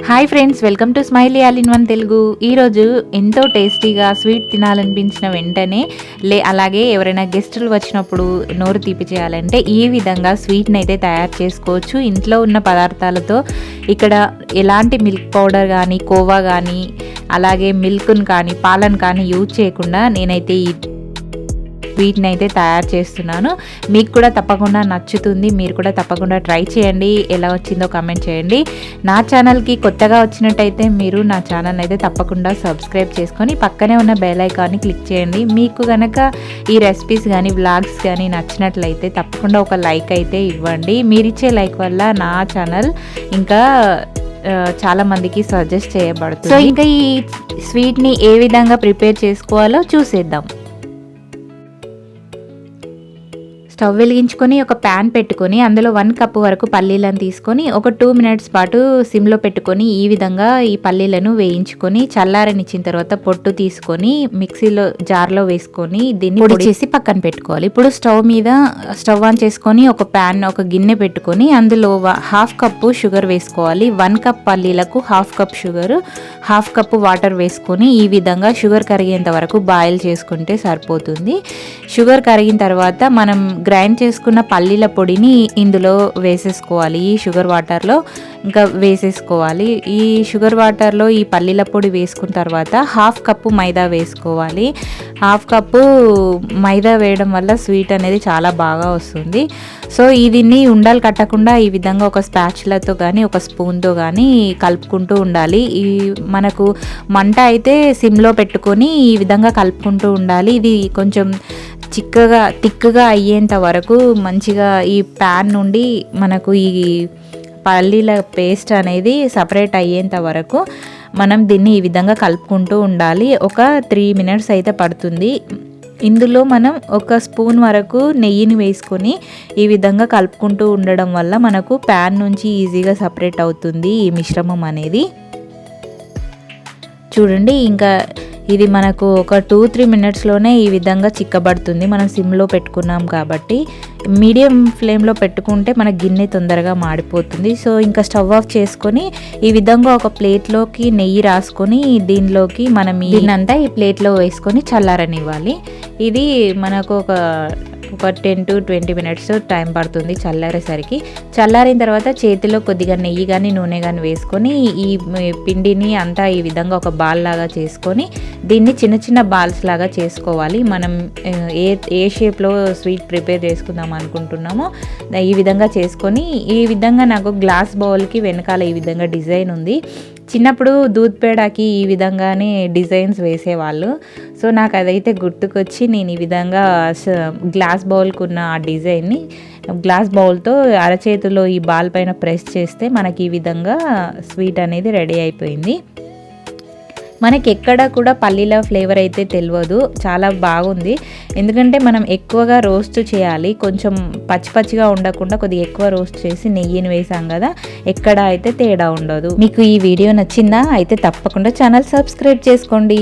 Hi friends, welcome to smiley all in one Telugu. ఈరోజు ఎంతో టేస్టీగా స్వీట్ తినాలనిపించిన వెంటనే అలాగే ఎవరైనా గెస్టులు వచ్చినప్పుడు నోరు తీపి చేయాలంటే ఈ విధంగా స్వీట్ని అయితే తయారు చేసుకోవచ్చు ఇంట్లో ఉన్న పదార్థాలతో. ఇక్కడ ఎలాంటి మిల్క్ పౌడర్ కానీ, కోవా కానీ, అలాగే మిల్క్ను కానీ, పాలను కానీ యూజ్ చేయకుండా నేనైతే ఈ స్వీట్ని అయితే తయారు చేస్తున్నాను. మీకు కూడా తప్పకుండా నచ్చుతుంది, మీరు కూడా తప్పకుండా ట్రై చేయండి. ఎలా వచ్చిందో కామెంట్ చేయండి. నా ఛానల్కి కొత్తగా వచ్చినట్టయితే మీరు నా ఛానల్ అయితే తప్పకుండా సబ్స్క్రైబ్ చేసుకొని పక్కనే ఉన్న బెల్ ఐకాన్ని క్లిక్ చేయండి. మీకు కనుక ఈ రెసిపీస్ కానీ, వ్లాగ్స్ కానీ నచ్చినట్లయితే తప్పకుండా ఒక లైక్ అయితే ఇవ్వండి. మీరిచ్చే లైక్ వల్ల నా ఛానల్ ఇంకా చాలా మందికి సజెస్ట్ చేయబడుతుంది. సో ఇంకా ఈ స్వీట్ని ఏ విధంగా ప్రిపేర్ చేసుకోవాలో చూసేద్దాం. స్టవ్ వెలిగించుకొని ఒక ప్యాన్ పెట్టుకొని అందులో 1 కప్పు వరకు పల్లీలను తీసుకొని ఒక 2 మినిట్స్ పాటు సిమ్లో పెట్టుకొని ఈ విధంగా ఈ పల్లీలను వేయించుకొని చల్లారనిచ్చిన తర్వాత పొట్టు తీసుకొని మిక్సీలో జార్లో వేసుకొని దీన్ని పొడి చేసి పక్కన పెట్టుకోవాలి. ఇప్పుడు స్టవ్ ఆన్ చేసుకొని ఒక గిన్నె పెట్టుకొని అందులో 1/2 కప్పు షుగర్ వేసుకోవాలి. 1 కప్ పల్లీలకు 1/2 కప్ షుగర్, 1/2 కప్పు వాటర్ వేసుకొని ఈ విధంగా షుగర్ కరిగేంత వరకు బాయిల్ చేసుకుంటే సరిపోతుంది. షుగర్ కరిగిన తర్వాత మనం గ్రైండ్ చేసుకున్న పల్లీల పొడిని ఇందులో వేసేసుకోవాలి. ఈ షుగర్ వాటర్లో ఇంకా వేసేసుకోవాలి. ఈ షుగర్ వాటర్లో ఈ పల్లీల పొడి వేసుకున్న తర్వాత 1/2 కప్పు మైదా వేసుకోవాలి. 1/2 కప్పు మైదా వేయడం వల్ల స్వీట్ అనేది చాలా బాగా వస్తుంది. సో దీన్ని ఉండలు కట్టకుండా ఈ విధంగా ఒక స్పాచులాతో కానీ, ఒక స్పూన్తో కానీ కలుపుకుంటూ ఉండాలి. మనకు మంట అయితే సిమ్లో పెట్టుకొని ఈ విధంగా కలుపుకుంటూ ఉండాలి. ఇది కొంచెం థిక్గా అయ్యేంత వరకు మంచిగా ఈ ప్యాన్ నుండి మనకు ఈ పల్లీల పేస్ట్ అనేది సపరేట్ అయ్యేంత వరకు మనం దీన్ని ఈ విధంగా కలుపుకుంటూ ఉండాలి. ఒక 3 మినిట్స్ అయితే పడుతుంది. ఇందులో మనం ఒక స్పూన్ వరకు నెయ్యిని వేసుకొని ఈ విధంగా కలుపుకుంటూ ఉండడం వల్ల మనకు ప్యాన్ నుంచి ఈజీగా సపరేట్ అవుతుంది ఈ మిశ్రమం అనేది. చూడండి, ఇంకా ఇది మనకు ఒక 2-3 మినిట్స్లోనే ఈ విధంగా చిక్కబడుతుంది. మనం సిమ్లో పెట్టుకున్నాం కాబట్టి మీడియం ఫ్లేమ్లో పెట్టుకుంటే మన గిన్నె తొందరగా మాడిపోతుంది. సో ఇంకా స్టవ్ ఆఫ్ చేసుకొని ఈ విధంగా ఒక ప్లేట్లోకి నెయ్యి రాసుకొని దీనిలోకి మనం దీన్నంతా ఈ ప్లేట్లో వేసుకొని చల్లారనివ్వాలి. ఇది మనకు ఒక 10 to 20 మినిట్స్ టైం పడుతుంది చల్లారేసరికి. చల్లారిన తర్వాత చేతిలో కొద్దిగా నెయ్యి కానీ, నూనె కానీ వేసుకొని ఈ పిండిని అంతా ఈ విధంగా ఒక బాల్ లాగా చేసుకొని దీన్ని చిన్న చిన్న బాల్స్ లాగా చేసుకోవాలి. మనం ఏ షేప్లో స్వీట్ ప్రిపేర్ చేసుకుందాం అనుకుంటున్నామో ఈ విధంగా చేసుకొని, ఈ విధంగా నాకు గ్లాస్ బౌల్కి వెనకాల ఈ విధంగా డిజైన్ ఉంది. చిన్నప్పుడు దూద్ పేడాకి ఈ విధంగానే డిజైన్స్ వేసేవాళ్ళు. సో నాకు అదైతే గుర్తుకొచ్చి నేను ఈ విధంగా గ్లాస్ బౌల్కి ఉన్న ఆ డిజైన్ని గ్లాస్ బౌల్తో అరచేతిలో ఈ బాల్ పైన ప్రెస్ చేస్తే మనకి ఈ విధంగా స్వీట్ అనేది రెడీ అయిపోయింది. మనకి ఎక్కడ కూడా పల్లీల ఫ్లేవర్ అయితే తెలియదు, చాలా బాగుంది. ఎందుకంటే మనం ఎక్కువగా రోస్ట్ చేయాలి, కొంచెం పచ్చిగా ఉండకుండా కొద్దిగా ఎక్కువ రోస్ట్ చేసి నెయ్యిని వేసాం కదా, ఎక్కడ అయితే తేడా ఉండదు. మీకు ఈ వీడియో నచ్చిందా? అయితే తప్పకుండా ఛానల్ సబ్స్క్రైబ్ చేసుకోండి.